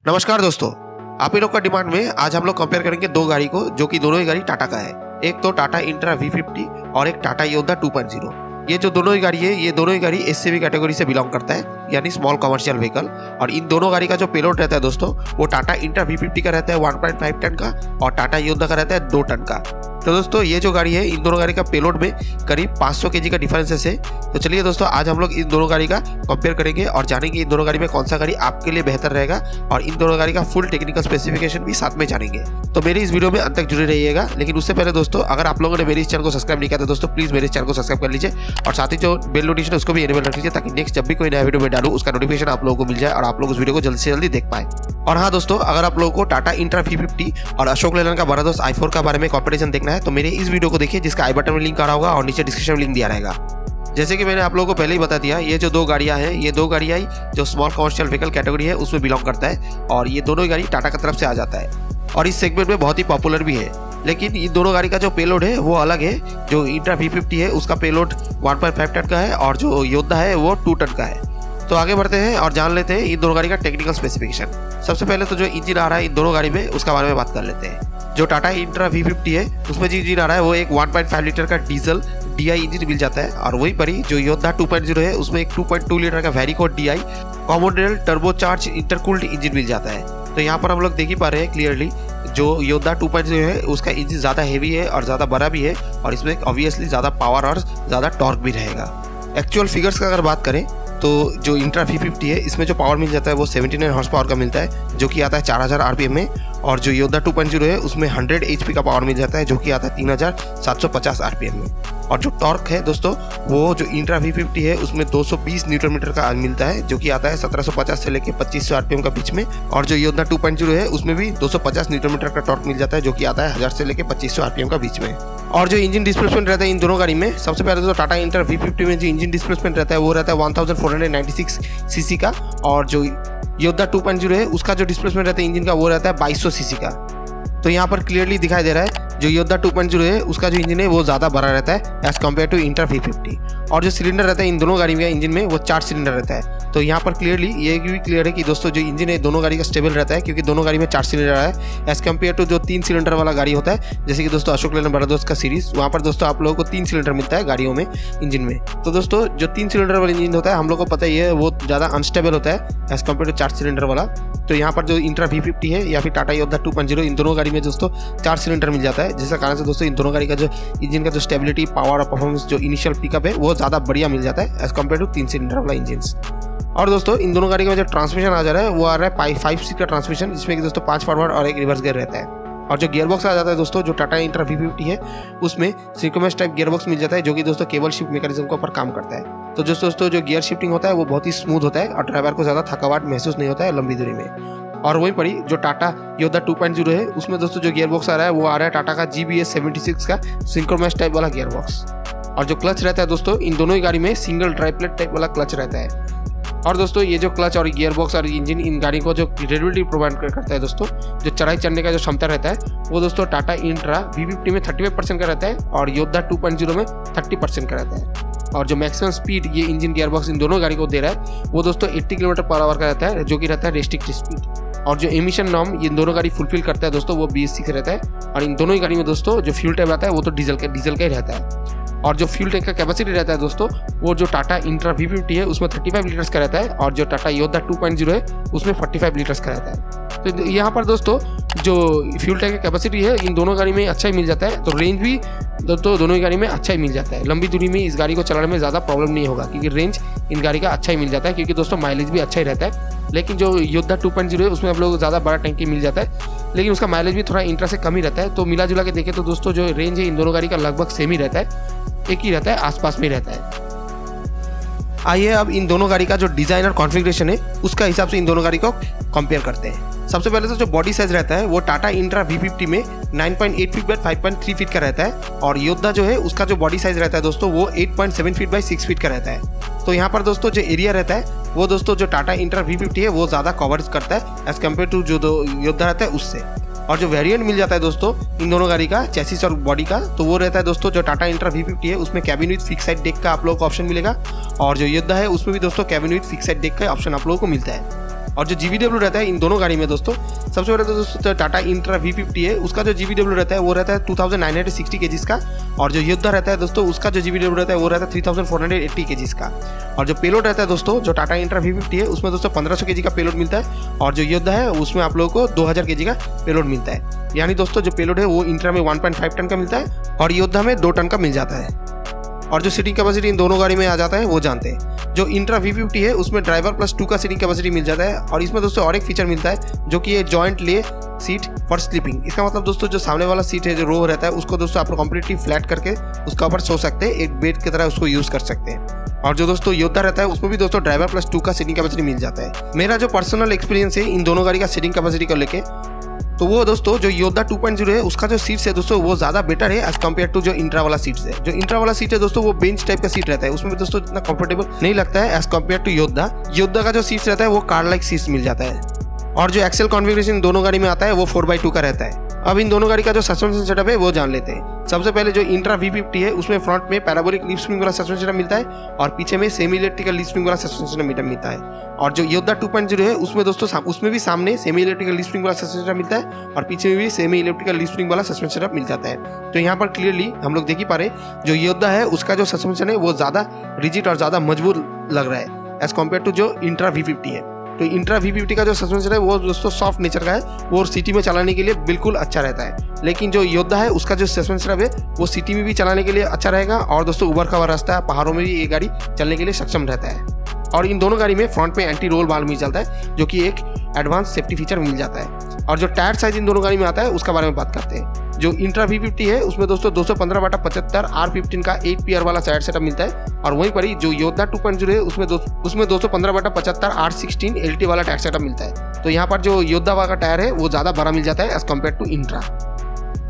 नमस्कार दोस्तों, आप ही लोग का डिमांड में आज हम लोग कंपेयर करेंगे दो गाड़ी को, जो कि दोनों ही गाड़ी टाटा का है। एक तो टाटा इंट्रा V50 और एक टाटा योद्धा 2.0। ये जो दोनों ही गाड़ी है, ये दोनों ही गाड़ी SCV कैटेगरी से बिलोंग करता है, यानी स्मॉल कमर्शियल व्हीकल। और इन दोनों गाड़ी का जो पेलोड रहता है दोस्तों, वो टाटा इंट्रा V50 का रहता है 1.5 टन का और टाटा योद्धा का रहता है 2 टन का। तो दोस्तों ये जो गाड़ी है, इन दोनों गाड़ी का पेलोड में करीब 500 kg का डिफरेंसेस है। तो चलिए दोस्तों, आज हम लोग इन दोनों गाड़ी का कंपेयर करेंगे और जानेंगे इन दोनों गाड़ी में कौन सा गाड़ी आपके लिए बेहतर रहेगा, और इन दोनों गाड़ी का फुल टेक्निकल स्पेसिफिकेशन भी साथ में जानेंगे। तो मेरी इस वीडियो में अंत तक जुड़े रहिएगा। लेकिन उससे पहले दोस्तों, अगर आप लोगों ने मेरे इस चैनल को सब्सक्राइब नहीं किया तो दोस्तों प्लीज मेरे इस चैनल को सब्सक्राइब कर लीजिए और साथ ही जो बेल नोटिफिकेशन है उसको भी एनेबल रख लीजिए, ताकि नेक्स्ट जब भी कोई नया वीडियो में डालूं उसका नोटिफिकेशन आप लोगों को मिल जाए और आप लोग उस वीडियो को जल्दी से जल्दी देख पाए। और हाँ दोस्तों, अगर आप लोगों को टाटा इंट्रा V50 और अशोक लेलैंड का भारत i4 का बारे में कंपैरिजन देखना है तो मेरे इस वीडियो को देखिए, जिसका आई बटन में लिंक आ रहा होगा और नीचे डिस्क्रिप्शन में लिंक दिया रहेगा। जैसे कि मैंने आप लोगों को पहले ही बता दिया, ये जो दो गाड़ियां हैं, ये दो गाड़ियां जो स्मॉल कमर्शियल व्हीकल कैटेगरी है उसमें बिलोंग करता है, और ये दोनों ही गाड़ी टाटा की तरफ से आ जाता है और इस सेगमेंट में बहुत ही पॉपुलर भी है। लेकिन इन दोनों गाड़ी का जो पेलोड है वो अलग है। जो इंट्रा V50 है उसका पेलोड 1.5 टन का है और जो योद्धा है वो 2 टन का है। तो आगे बढ़ते हैं और जान लेते हैं इन दोनों गाड़ी का टेक्निकल स्पेसिफिकेशन। सबसे पहले तो जो इंजन आ रहा है इन दोनों गाड़ी में, उसका बारे में बात कर लेते हैं। जो टाटा इंट्रा V50 है उसमें जो इंजन आ रहा है वो एक 1.5 लीटर का डीजल DI इंजन मिल जाता है, और वहीं पर ही जो योद्धा 2.0 है उसमें एक 2.2 लीटर का वेरिको DI कॉमोडेल टर्बोचार्ज इंटरकूल्ड इंजन मिल जाता है। तो यहाँ पर हम लोग देख ही पा रहे हैं क्लियरली, जो योद्धा 2.0 है उसका इंजन ज़्यादा हेवी है और ज़्यादा बड़ा भी है, और इसमें ऑब्वियसली ज़्यादा पावर और ज़्यादा टॉर्क भी रहेगा। एक्चुअल फिगर्स का अगर बात करें तो जो इंट्रा V50 है इसमें जो पावर मिल जाता है वो 79 हॉर्स पावर का मिलता है, जो कि आता है 4000 RPM में। और जो योद्धा 2.0 है उसमें 100 HP का पावर मिल जाता है, जो कि आता है 3750 RPM में। और जो टॉर्क है दोस्तों, वो जो इंट्रा V50 है उसमें 220 न्यूटन मीटर का मिलता है, जो कि आता है 1750 से लेकर 2500 RPM का बीच में। और जो योद्धा 2.0 है उसमें भी 250 न्यूटन मीटर का टॉर्क मिल जाता है, जो कि आता है 1000 से लेकर 2500 RPM का बीच में। और जो इंजन डिस्प्लेसमेंट रहता है इन दोनों गाड़ी में, सबसे पहले तो टाटा इंट्रा V50 में जो इंजन डिस्प्लेसमेंट रहता है वो रहता है 1496 सीसी का, और जो योद्धा 2.0 है उसका जो डिस्प्लेसमेंट रहता है इंजन का वो रहता है 2200 सीसी का। तो यहाँ पर क्लियरली दिखाई दे रहा है जो योद्धा 2.0 है उसका जो इंजन है वो ज़्यादा बड़ा रहता है as compare to intra V50। और जो सिलेंडर रहता है इन दोनों गाड़ी में इंजन में वो 4 सिलेंडर रहता है। तो यहाँ पर क्लियरली ये भी क्लियर है कि दोस्तों जो इंजन है दोनों गाड़ी का स्टेबल रहता है, क्योंकि दोनों गाड़ी में 4 सिलेंडर है एज कम्पेयर टू जो 3 सिलेंडर वाला गाड़ी होता है, जैसे कि दोस्तों अशोक लेलैंड भारत का सीरीज, वहाँ पर दोस्तों आप लोगों को 3 सिलेंडर मिलता है गाड़ियों में इंजन में। तो दोस्तों जो 3 सिलेंडर वाला इंजन होता है हम लोग को पता ही है वो ज़्यादा अनस्टेबल होता है एज कम्पेयर टू 4 सिलेंडर वाला। तो यहाँ पर जो इंट्रा V50 है या फिर टाटा योद्धा 2.0, इन दोनों गाड़ी में दोस्तों 4 सिलेंडर मिल जाता है, जिसका कारण से दोस्तों इन दोनों गाड़ी का जो इंजन का जो स्टेबिलिटी, पावर और परफॉर्मेंस, जो इनिशियल पिकअप है वो ज़्यादा बढ़िया मिल जाता है एज कम्पेयर टू 3 सिलेंडर वाला इंजन। और दोस्तों इन दोनों गाड़ी का जो ट्रांसमिशन आ जा रहा है वो आ रहा है 5 स्पीड का ट्रांसमिशन, जिसमें कि दोस्तों 5 फॉरवर्ड और 1 रिवर्स गियर रहता है। और जो गियर बॉक्स आ जाता है दोस्तों, जो टाटा इंट्रा V50 है उसमें सिंक्रोनस टाइप गियर बॉक्स मिल जाता है, जो कि दोस्तों केबल शिफ्ट मैकेनिज्म के ऊपर काम करता है। तो दोस्तों जो गियर शिफ्टिंग होता है वो बहुत ही स्मूथ होता है और ड्राइवर को ज़्यादा थकावट महसूस नहीं होता है लंबी दूरी में। और वहीं पर ही जो टाटा योद्धा 2.0 है उसमें दोस्तों जो गियर बॉक्स आ रहा है वो आ रहा है टाटा का GBS 76 का सिंक्रोनस टाइप वाला गियर बॉक्स। और जो क्लच रहता है दोस्तों, इन दोनों ही गाड़ी में सिंगल ट्राइप्लेट टाइप वाला क्लच रहता है। और दोस्तों ये जो क्लच और गियर बॉक्स और इंजन इन गाड़ी को जो रिलेटिविटी प्रोवाइड करता है दोस्तों, जो चढ़ाई चढ़ने का जो क्षमता रहता है वो दोस्तों टाटा इंट्रा V50 में 35% का रहता है और योद्धा 2.0 में 30% का रहता है। और जो मैक्सिमम स्पीड ये इंजन गियर बॉक्स इन दोनों गाड़ी को दे रहा है वो दोस्तों 80 km/h का रहता है, जो कि रहता है रेस्ट्रिक्टेड स्पीड। और जो एमिशन नॉर्म ये दोनों गाड़ी फुलफिल करता है दोस्तों वो BS6 का रहता है। और इन दोनों ही गाड़ी में दोस्तों जो फ्यूल टैंक आता है वो तो डीजल का ही रहता है। और जो फ्यूल टैंक का कैपेसिटी रहता है दोस्तों, वो जो टाटा इंट्रा V50 है उसमें 35 लीटर्स का रहता है, और जो टाटा योद्धा 2.0 है उसमें 45 लीटर्स का रहता है। तो यहाँ पर दोस्तों जो फ्यूल टैंक का कैपेसिटी है इन दोनों गाड़ी में अच्छा ही मिल जाता है, तो रेंज भी दोनों ही गाड़ी में अच्छा ही मिल जाता है। लंबी दूरी में इस गाड़ी को चलाने में ज़्यादा प्रॉब्लम नहीं होगा, क्योंकि रेंज इन गाड़ी का अच्छा ही मिल जाता है, क्योंकि दोस्तों माइलेज भी अच्छा ही रहता है। लेकिन जो योद्धा 2.0 है उसमें आप लोग ज़्यादा बड़ा टैंकी मिल जाता है, लेकिन उसका माइलेज भी थोड़ा इंट्रा से कम ही रहता है। तो मिला जुला के देखें तो दोस्तों जो रेंज है इन दोनों गाड़ी का लगभग सेम ही रहता है, एक ही रहता है, आसपास में रहता है। आइए अब इन दोनों गाड़ी का जो डिज़ाइन और कॉन्फ़िगरेशन है उसका हिसाब से इन दोनों गाड़ी को कंपेयर करते हैं। सबसे पहले तो जो बॉडी साइज रहता है वो टाटा इंट्रा V50 में 9.8 फीट बाय 5.3 फीट का रहता है, और योद्धा जो है उसका जो बॉडी साइज रहता है दोस्तों वो 8.7 फीट बाय 6 फीट का रहता है। तो यहाँ पर दोस्तों जो एरिया रहता है वो दोस्तों जो टाटा इंट्रा V50 है वो ज़्यादा कवर करता है एज कम्पेयर टू जो योद्धा रहता है उससे। और जो वेरिएंट मिल जाता है दोस्तों इन दोनों गाड़ी का चैसिस और बॉडी का, तो वो रहता है दोस्तों जो टाटा इंट्रा V50 है उसमें cabin with fix side deck का आप लोगों को ऑप्शन मिलेगा, और जो योद्धा है उसमें भी दोस्तों cabin with fix side deck का ऑप्शन आप लोगों को मिलता है। और जो GVW रहता है इन दोनों गाड़ी में दोस्तों, सबसे पहले तो दोस्तों टाटा इंट्रा V50 है, उसका जो GVW रहता है वो रहता है 2960 kgs का। और जो योद्धा रहता है दोस्तों, उसका जो GVW रहता है वो रहता है 3480 kgs का। और जो पेलोड रहता है दोस्तों, जो टाटा इंट्रा V50 है उसमें दोस्तों 1500 kg का पेलोड मिलता है। और जो योद्धा है उसमें आप लोगों को 2000 kg का पेलोड मिलता है। यानी दोस्तों जो पेलोड है वो इंट्रा में 1.5 टन का मिलता है और योद्धा में 2 टन का मिल जाता है। और जो सीटिंग कैपेसिटी इन दोनों गाड़ी में आ जाता है वो जानते हैं। जो इंट्रा V50 है उसमें ड्राइवर प्लस 2 का सीटिंग कैपेसिटी मिल जाता है। और इसमें दोस्तों और एक फीचर मिलता है जो कि ये जॉइंट ले सीट फॉर स्लीपिंग। इसका मतलब दोस्तों जो सामने वाला सीट है, जो रो रहता है, उसको दोस्तों आप लोग कम्प्लीटली फ्लैट करके उसका ऊपर सो सकते हैं, एक बेड की तरह उसको यूज कर सकते हैं। और जो दोस्तों योद्धा रहता है उसमें भी दोस्तों ड्राइवर प्लस 2 का सीटिंग कैपेसिटी मिल जाता है। मेरा जो पर्सनल एक्सपीरियंस है इन दोनों गाड़ी का सीटिंग कैपेसिटी को लेके, तो वो दोस्तों जो योद्धा 2.0 है उसका जो सीट्स है दोस्तों वो ज़्यादा बेटर है एज कम्पेयर टू जो इंट्रा वाला सीट्स है। जो इंट्रा वाला सीट है दोस्तों वो बेंच टाइप का सीट रहता है, उसमें दोस्तों इतना कंफर्टेबल नहीं लगता है एज कम्पेयर टू योद्धा। योद्धा का जो सीट्स रहता है वो कार लाइक सीट्स मिल जाता है। और जो एक्सेल कॉन्फ़िगरेशन दोनों गाड़ी में आता है वो 4x2 का रहता है। अब इन दोनों गाड़ी का जो सस्पेंशन सेटअप है वो जान लेते हैं। सबसे पहले जो इंट्रा V50 है उसमें फ्रंट में पैराबोलिक लीफ स्प्रिंग वाला सस्पेंशन सेटअप मिलता है और पीछे में सेमी इलेक्ट्रिकल लीफ स्प्रिंग वाला सस्पेंशन सेटअप मिलता है। और जो योद्धा 2.0 है उसमें दोस्तों उसमें भी सामने सेमी इलेक्ट्रिकल लीफ स्प्रिंग वाला सस्पेंशन सेटअप मिलता है और पीछे में भी सेमी इलेक्ट्रिकल लीफ स्प्रिंग वाला सस्पेंशन सेटअप मिल जाता है। तो यहाँ पर क्लियरली हम लोग देख ही पा रहे जो योद्धा है उसका जो सस्पेंशन है वो ज़्यादा रिजिड और ज़्यादा मजबूत लग रहा है एज कम्पेयर टू जो इंट्रा V50 है। तो इंट्रा V50 का जो सस्पेंशन है वो दोस्तों सॉफ्ट नेचर का है, वो सिटी में चलाने के लिए बिल्कुल अच्छा रहता है। लेकिन जो योद्धा है उसका जो सस्पेंशन है वो सिटी में भी चलाने के लिए अच्छा रहेगा और दोस्तों उबड़ खाबड़ रास्ता है, पहाड़ों में भी ये गाड़ी चलने के लिए सक्षम रहता है। और इन दोनों गाड़ी में फ्रंट में एंटी रोल बार मिल जाता है जो कि एक एडवांस सेफ्टी फीचर मिल जाता है। और जो टायर साइज इन दोनों गाड़ी में आता है उसका बारे में बात करते हैं। जो इंट्रा V50 है उसमें दोस्तों 215/75 R15 का 8 पीआर वाला टायर सेटअप मिलता है। और वहीं पर ही जो योद्धा 2.0 है उसमें 215/75 R16 LT वाला टायर सेटअप मिलता है। तो यहाँ पर जो योद्धा वाला टायर है वो ज़्यादा बड़ा मिल जाता है एज कम्पेयर टू इंट्रा।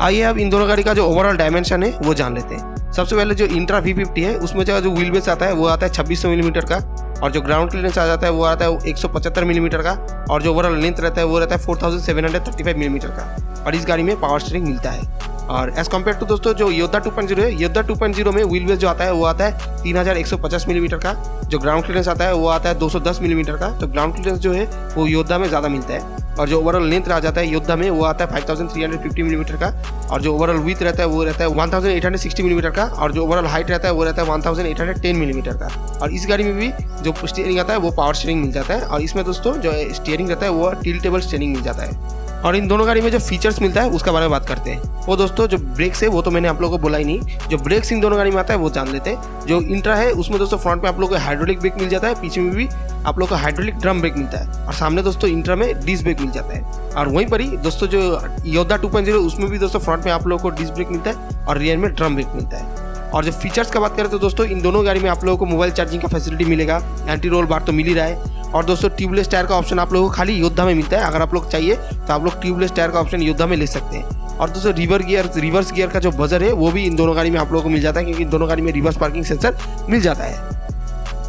आइए अब इन दोनों गाड़ी का जो ओवरऑल डायमेंशन है वो जान लेते हैं। सबसे पहले जो इंट्रा V50 है उसमें जो व्हील बेस आता है वो आता है 2600 मिलीमीटर का। और जो ग्राउंड क्लियरेंस आ जाता है वो आता है 175 मिलीमीटर का। और जो ओवरऑल लेंथ रहता है वो रहता है 4735 मिलीमीटर का। और इस गाड़ी में पावर स्टीयरिंग मिलता है। और एज कम्पेयर टू दोस्तों जो योद्धा 2.0 है, योद्धा 2.0 में व्हील बेस जो आता है वो आता है 3150 मिलीमीटर का। जो ग्राउंड क्लियरेंस आता है वो आता है 210 मिलीमीटर का। तो ग्राउंड क्लियरेंस जो है वो योद्धा में ज़्यादा मिलता है। और जो ओवरऑल लेंथ आ जाता है योद्धा में वो आता है 5350 मिलीमीटर का। और जो ओवरऑल विड्थ रहता है वो रहता है 1860 मिलीमीटर का। और जो ओवरऑल हाइट रहता है वो रहता है 1810 मिलीमीटर का। और इस गाड़ी में भी जो स्टीयरिंग आता है वो पावर स्टीयरिंग मिल जाता है। और इसमें दोस्तों जो स्टीयरिंग रहता है वो टिल्टेबल स्टीयरिंग मिल जाता है। और इन दोनों गाड़ी में जो फीचर्स मिलता है उसका बारे में बात करते हैं। वो दोस्तों जो ब्रेक्स है वो तो मैंने आप लोगों को बोला ही नहीं, जो ब्रेक्स इन दोनों गाड़ी में आता है वो जान लेते हैं। जो इंट्रा है उसमें दोस्तों फ्रंट में आप लोगों को हाइड्रोलिक ब्रेक मिल जाता है, पीछे में भी आप लोगों को हाइड्रोलिक ड्रम ब्रेक मिलता है। और सामने दोस्तों इंट्रा में डिस्क ब्रेक मिल जाता है। और वहीं पर ही दोस्तों जो योद्धा 2.0 उसमें भी दोस्तों फ्रंट में आप लोगों को डिस्क ब्रेक मिलता है और रियर में ड्रम ब्रेक मिलता है। और जो फीचर्स का बात करें तो दोस्तों इन दोनों गाड़ी में आप लोगों को मोबाइल चार्जिंग का फैसिलिटी मिलेगा, एंटी रोल बार तो मिल ही रहा है। और दोस्तों ट्यूबलेस टायर का ऑप्शन आप लोगों को खाली योद्धा में मिलता है। अगर आप लोग चाहिए तो आप लोग ट्यूबलेस टायर का ऑप्शन योद्धा में ले सकते हैं। और दोस्तों रिवर्स गियर का जो बजर है वो भी इन दोनों गाड़ी में आप लोगों को मिल जाता है, क्योंकि इन दोनों गाड़ी में रिवर्स पार्किंग सेंसर मिल जाता है।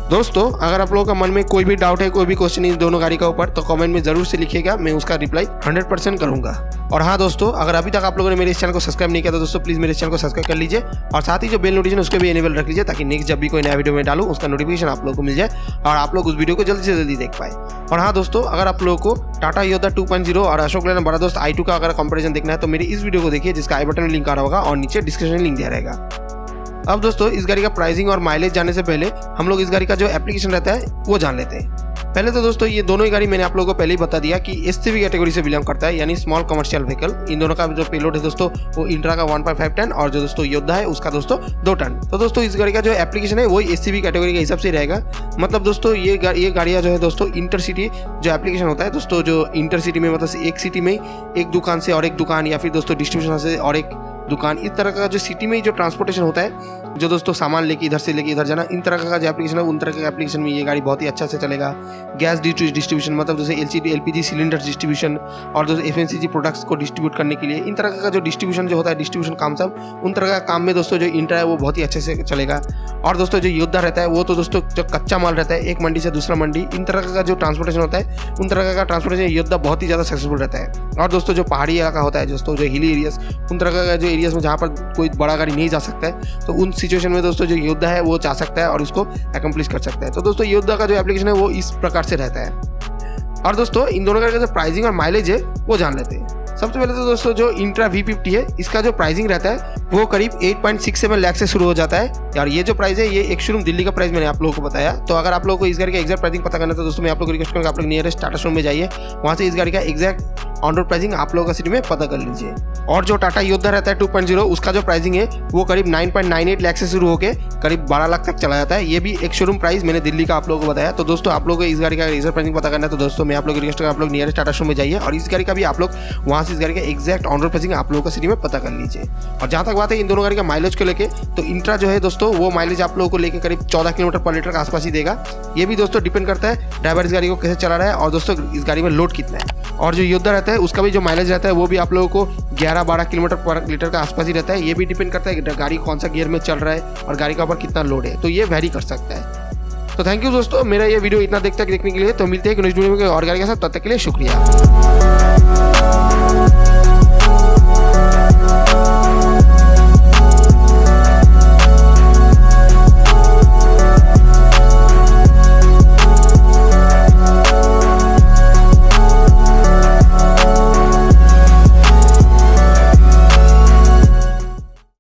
दोस्तों अगर आप लोगों का मन में कोई भी डाउट है, कोई भी क्वेश्चन इन दोनों गाड़ी का ऊपर, तो कमेंट में जरूर से लिखिएगा, मैं उसका रिप्लाई 100% करूंगा। और हाँ दोस्तों, अगर अभी तक आप लोगों ने मेरे इस चैनल को सब्सक्राइब नहीं किया तो दोस्तों प्लीज़ मेरे चैनल को सब्सक्राइब कर लीजिए और साथ ही जो बेल नोटिफिकेशन उसको भी एनेबल रख लीजिए, ताकि नेक्स्ट जब भी कोई नया वीडियो में डालूं उसका नोटिफिकेशन आप लोगों को मिल जाए और आप लोग उस वीडियो को जल्दी से जल्दी देख पाए। और हाँ दोस्तों, अगर आप लोगों को टाटा योद्धा 2.0 और अशोक लेलैंड बड़ा दोस्त i2 का अगर कंपैरिजन देखना है तो मेरी इस वीडियो को देखिए, जिसका आई बटन में लिंक आ रहा होगा और नीचे डिस्क्रिप्शन में लिंक दिया रहेगा। अब दोस्तों इस गाड़ी का प्राइसिंग और माइलेज जानने से पहले हम लोग इस गाड़ी का जो एप्लीकेशन रहता है वो जान लेते हैं। पहले तो दोस्तों ये दोनों ही गाड़ी मैंने आप लोगों को पहले ही बता दिया कि SCV कैटेगरी से बिलोंग करता है, यानी स्मॉल कमर्शियल व्हीकल। इन दोनों का जो पेलोड है दोस्तों वो इंट्रा का 1.5 टन और जो दोस्तों योद्धा है उसका दोस्तों 2 टन। तो दोस्तों इस गाड़ी का जो एप्लीकेशन है वही SCV कैटेगरी के हिसाब से रहेगा। मतलब दोस्तों ये गाड़ियाँ जो है दोस्तों इंटरसिटी जो एप्लीकेशन होता है दोस्तों, जो इंटरसिटी में मतलब एक सिटी में एक दुकान से और एक दुकान या फिर दोस्तों डिस्ट्रीब्यूशन से और एक दुकान, इस तरह का जो सिटी में जो ट्रांसपोर्टेशन होता है, जो दोस्तों सामान लेके इधर से लेके इधर जाना, इन तरह का जो एप्लीकेशन है उन तरह के एप्लीकेशन में ये गाड़ी बहुत ही अच्छा से चलेगा। गैस डिस्ट्रीब्यूशन मतलब जैसे LPG सिलेंडर डिस्ट्रीब्यूशन और दोस्तों FMCG प्रोडक्ट्स को डिस्ट्रीब्यूट करने के लिए इन तरह का जो डिस्ट्रीब्यूशन जो होता है, डिस्ट्रीब्यूशन काम सब उन तरह का काम में दोस्तों जो इंट्रा है वो बहुत ही अच्छे से चलेगा। और दोस्तों जो योद्धा रहता है वो तो दोस्तों जो कच्चा माल रहता है एक मंडी से दूसरा मंडी, इन तरह का जो ट्रांसपोर्टेशन होता है उन तरह का ट्रांसपोर्टेशन योद्धा बहुत ही ज़्यादा सक्सेसफुल रहता है। और दोस्तों जो पहाड़ी इलाका होता है दोस्तों, जो हिली एरियाज, उन तरह का जो एरियाज में जहाँ पर कोई बड़ा गाड़ी नहीं जा सकता है, तो उन सिचुएशन में दोस्तों जो योद्धा है वो जा सकता है और उसको एकम्प्लिश कर सकता है। तो दोस्तों योद्धा का जो एप्लीकेशन है वो इस प्रकार से रहता है। और दोस्तों इन दोनों गाड़ी का जो प्राइसिंग और माइलेज है वो जान लेते हैं। सबसे पहले तो दोस्तों जो इंट्रा V50 है इसका जो प्राइसिंग रहता है वो करीब 8.67 लाख से शुरू हो जाता है। और ये जो प्राइस है ये एक शोरूम दिल्ली का प्राइस मैंने आप लोगों को बताया। तो अगर आप लोगों को इस गाड़ी का एक्जैक्ट प्राइसिंग पता करना है तो दोस्तों मैं आप लोगों को रिक्वेस्ट करूंगा आप लोग नियरेस्ट टाटा शोरूम में जाइए, वहाँ से इस गाड़ी का एक्जैक्ट ऑन रोड प्राइसिंग आप लोगों का सिटी में पता कर लीजिए। और जो टाटा योद्धा रहता है 2.0 उसका जो प्राइसिंग है वो करीब 9.98 लाख से शुरू होकर करीब 12 लाख तक चला जाता है। ये भी एक शोरूम प्राइस मैंने दिल्ली का आप लोगों को बताया। तो दोस्तों आप लोगों को इस गाड़ी का एक्जैक्ट प्राइसिंग पता करना है तो दोस्तों मैं आप लोगों को रिक्वेस्ट करूंगा आप लोग नियरेस्ट टाटा शोरूम में जाइए और इस गाड़ी का भी आप लोग वहाँ से इस गाड़ी का एक्जैक्ट ऑन रोड प्राइसिंग आप लोगों को सिटी में पता कर लीजिए। और जहाँ तक बात है इन दोनों गाड़ी का माइलेज को लेके, तो इंट्रा जो है दोस्तों वो माइलेज आप लोगों को लेके करीब 14 किलोमीटर पर लीटर के आसपास ही देगा। ये भी दोस्तों डिपेंड करता है ड्राइवर इस गाड़ी को कैसे चला रहा है और दोस्तों इस गाड़ी में लोड कितना है। और जो योद्धा रहता है उसका भी जो माइलेज रहता है वो भी आप लोगों को 11-12 किलोमीटर पर लीटर का आसपास ही रहता है। ये भी डिपेंड करता है गाड़ी कौन सा गियर में चल रहा है और गाड़ी का ऊपर कितना लोड है, तो ये वेरी कर सकता है। तो थैंक यू दोस्तों, मेरा ये वीडियो इतना देखने के लिए। तो मिलते हैं नेक्स्ट वीडियो में और गाड़ी के साथ, तब तक के लिए शुक्रिया।